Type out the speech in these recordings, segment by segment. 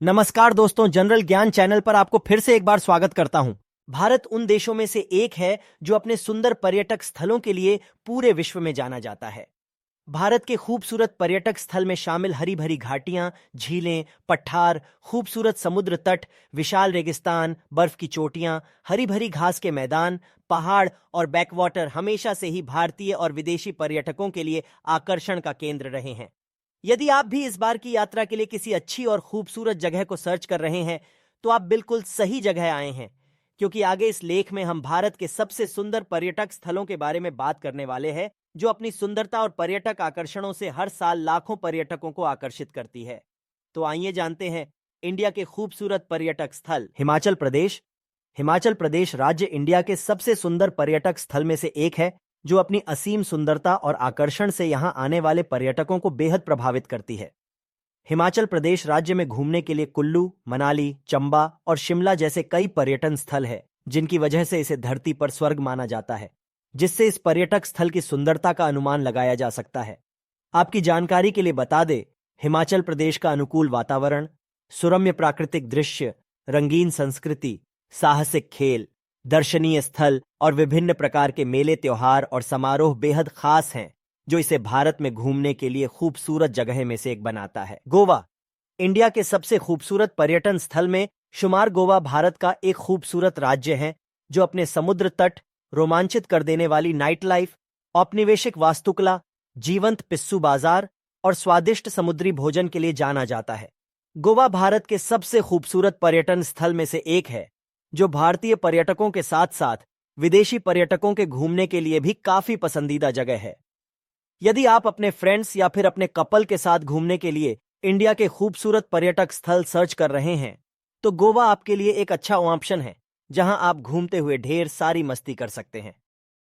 नमस्कार दोस्तों, जनरल ज्ञान चैनल पर आपको फिर से एक बार स्वागत करता हूं। भारत उन देशों में से एक है जो अपने सुंदर पर्यटक स्थलों के लिए पूरे विश्व में जाना जाता है। भारत के खूबसूरत पर्यटक स्थल में शामिल हरी भरी घाटियां, झीलें, पठार, खूबसूरत समुद्र तट, विशाल रेगिस्तान, बर्फ की चोटियां, हरी भरी घास के मैदान, पहाड़ और बैकवाटर हमेशा से ही भारतीय और विदेशी पर्यटकों के लिए आकर्षण का केंद्र रहे हैं। यदि आप भी इस बार की यात्रा के लिए किसी अच्छी और खूबसूरत जगह को सर्च कर रहे हैं, तो आप बिल्कुल सही जगह आए हैं, क्योंकि आगे इस लेख में हम भारत के सबसे सुंदर पर्यटक स्थलों के बारे में बात करने वाले हैं, जो अपनी सुंदरता और पर्यटक आकर्षणों से हर साल लाखों पर्यटकों को आकर्षित करती है। तो आइए जानते हैं इंडिया के खूबसूरत पर्यटक स्थल। हिमाचल प्रदेश। हिमाचल प्रदेश राज्य इंडिया के सबसे सुंदर पर्यटक स्थल में से एक है, जो अपनी असीम सुंदरता और आकर्षण से यहां आने वाले पर्यटकों को बेहद प्रभावित करती है। हिमाचल प्रदेश राज्य में घूमने के लिए कुल्लू, मनाली, चंबा और शिमला जैसे कई पर्यटन स्थल है, जिनकी वजह से इसे धरती पर स्वर्ग माना जाता है, जिससे इस पर्यटक स्थल की सुंदरता का अनुमान लगाया जा सकता है। आपकी जानकारी के लिए बता दें, हिमाचल प्रदेश का अनुकूल वातावरण, सुरम्य प्राकृतिक दृश्य, रंगीन संस्कृति, साहसिक खेल, दर्शनीय स्थल और विभिन्न प्रकार के मेले, त्योहार और समारोह बेहद खास हैं, जो इसे भारत में घूमने के लिए खूबसूरत जगह में से एक बनाता है। गोवा। इंडिया के सबसे खूबसूरत पर्यटन स्थल में शुमार गोवा भारत का एक खूबसूरत राज्य है, जो अपने समुद्र तट, रोमांचित कर देने वाली नाइट लाइफ, औपनिवेशिक वास्तुकला, जीवंत पिस्सू बाजार और स्वादिष्ट समुद्री भोजन के लिए जाना जाता है। गोवा भारत के सबसे खूबसूरत पर्यटन स्थल में से एक है, जो भारतीय पर्यटकों के साथ साथ विदेशी पर्यटकों के घूमने के लिए भी काफी पसंदीदा जगह है। यदि आप अपने फ्रेंड्स या फिर अपने कपल के साथ घूमने के लिए इंडिया के खूबसूरत पर्यटक स्थल सर्च कर रहे हैं, तो गोवा आपके लिए एक अच्छा ऑप्शन है, जहां आप घूमते हुए ढेर सारी मस्ती कर सकते हैं।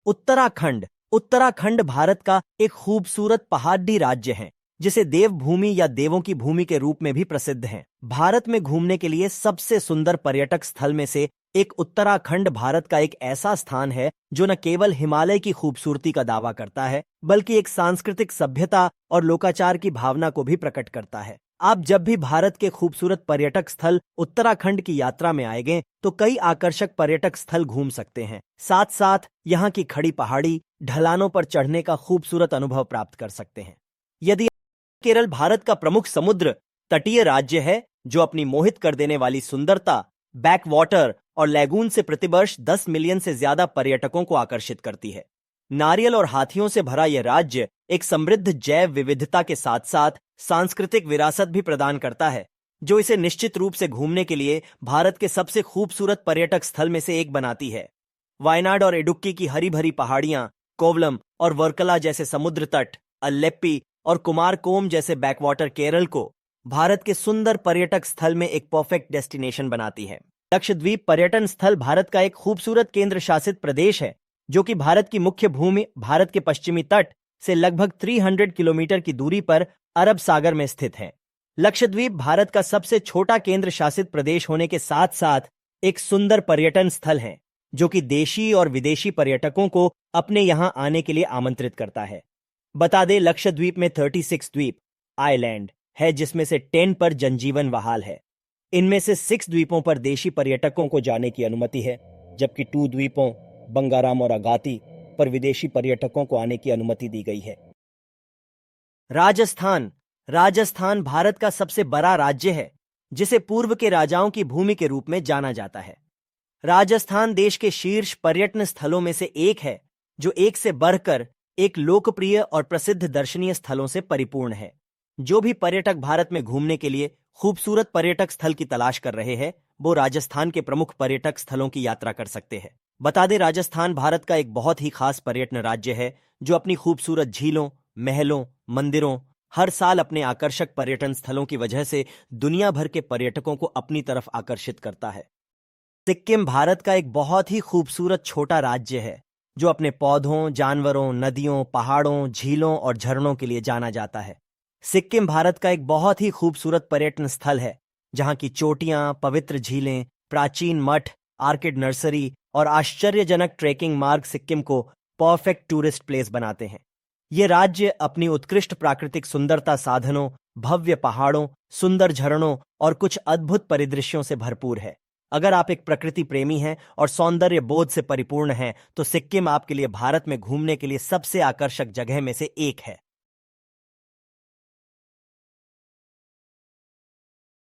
उत्तराखंड। उत्तराखंड भारत का एक खूबसूरत पहाड़ी राज्य है, जिसे देवभूमि या देवों की भूमि के रूप में भी प्रसिद्ध है। भारत में घूमने के लिए सबसे सुंदर पर्यटक स्थल में से एक उत्तराखंड भारत का एक ऐसा स्थान है, जो न केवल हिमालय की खूबसूरती का दावा करता है, बल्कि एक सांस्कृतिक सभ्यता और लोकाचार की भावना को भी प्रकट करता है। आप जब भी भारत के खूबसूरत पर्यटक स्थल उत्तराखंड की यात्रा में आएंगे, तो कई आकर्षक पर्यटक स्थल घूम सकते हैं। साथ साथ यहाँ की खड़ी पहाड़ी ढलानों पर चढ़ने का खूबसूरत अनुभव प्राप्त कर सकते हैं। यदि केरल भारत का प्रमुख समुद्र तटीय राज्य है, जो अपनी मोहित कर देने वाली सुंदरता, बैक वाटर और लैगून से प्रतिवर्ष 10 मिलियन से ज्यादा पर्यटकों को आकर्षित करती है। नारियल और हाथियों से भरा यह राज्य एक समृद्ध जैव विविधता के साथ साथ सांस्कृतिक विरासत भी प्रदान करता है, जो इसे निश्चित रूप से घूमने के लिए भारत के सबसे खूबसूरत पर्यटक स्थल में से एक बनाती है। वायनाड और इडुक्की की हरी भरी पहाड़ियां, कोवलम और वर्कला जैसे समुद्र तट, अल्लेप्पी और कुमारकोम जैसे बैकवाटर केरल को भारत के सुंदर पर्यटक स्थल में एक परफेक्ट डेस्टिनेशन बनाती है। लक्षद्वीप पर्यटन स्थल भारत का एक खूबसूरत केंद्र शासित प्रदेश है, जो कि भारत की मुख्य भूमि भारत के पश्चिमी तट से लगभग 300 किलोमीटर की दूरी पर अरब सागर में स्थित है। लक्षद्वीप भारत का सबसे छोटा केंद्र शासित प्रदेश होने के साथ साथ एक सुंदर पर्यटन स्थल है, जो कि देशी और विदेशी पर्यटकों को अपने यहां आने के लिए आमंत्रित करता है। बता दें, लक्षद्वीप में 36 द्वीप आइलैंड है, जिसमें से 10 पर जनजीवन बहाल है। इनमें से 6 द्वीपों पर देशी पर्यटकों को जाने की अनुमति है, जबकि 2 द्वीपों बंगाराम और अगाती पर विदेशी पर्यटकों को आने की अनुमति दी गई है। राजस्थान। राजस्थान भारत का सबसे बड़ा राज्य है, जिसे पूर्व के राजाओं की भूमि के रूप में जाना जाता है। राजस्थान देश के शीर्ष पर्यटन स्थलों में से एक है, जो एक से बढ़कर एक लोकप्रिय और प्रसिद्ध दर्शनीय स्थलों से परिपूर्ण है। जो भी पर्यटक भारत में घूमने के लिए खूबसूरत पर्यटक स्थल की तलाश कर रहे हैं, वो राजस्थान के प्रमुख पर्यटक स्थलों की यात्रा कर सकते हैं। बता दें, राजस्थान भारत का एक बहुत ही खास पर्यटन राज्य है, जो अपनी खूबसूरत झीलों, महलों, मंदिरों, हर साल अपने आकर्षक पर्यटन स्थलों की वजह से दुनिया भर के पर्यटकों को अपनी तरफ आकर्षित करता है। सिक्किम भारत का एक बहुत ही खूबसूरत छोटा राज्य है, जो अपने पौधों, जानवरों, नदियों, पहाड़ों, झीलों और झरनों के लिए जाना जाता है। सिक्किम भारत का एक बहुत ही खूबसूरत पर्यटन स्थल है, जहां की चोटियां, पवित्र झीलें, प्राचीन मठ, आर्किड नर्सरी और आश्चर्यजनक ट्रेकिंग मार्ग सिक्किम को परफेक्ट टूरिस्ट प्लेस बनाते हैं। ये राज्य अपनी उत्कृष्ट प्राकृतिक सुंदरता, साधनों, भव्य पहाड़ों, सुंदर झरनों और कुछ अद्भुत परिदृश्यों से भरपूर है। अगर आप एक प्रकृति प्रेमी हैं और सौंदर्य बोध से परिपूर्ण हैं, तो सिक्किम आपके लिए भारत में घूमने के लिए सबसे आकर्षक जगह में से एक है।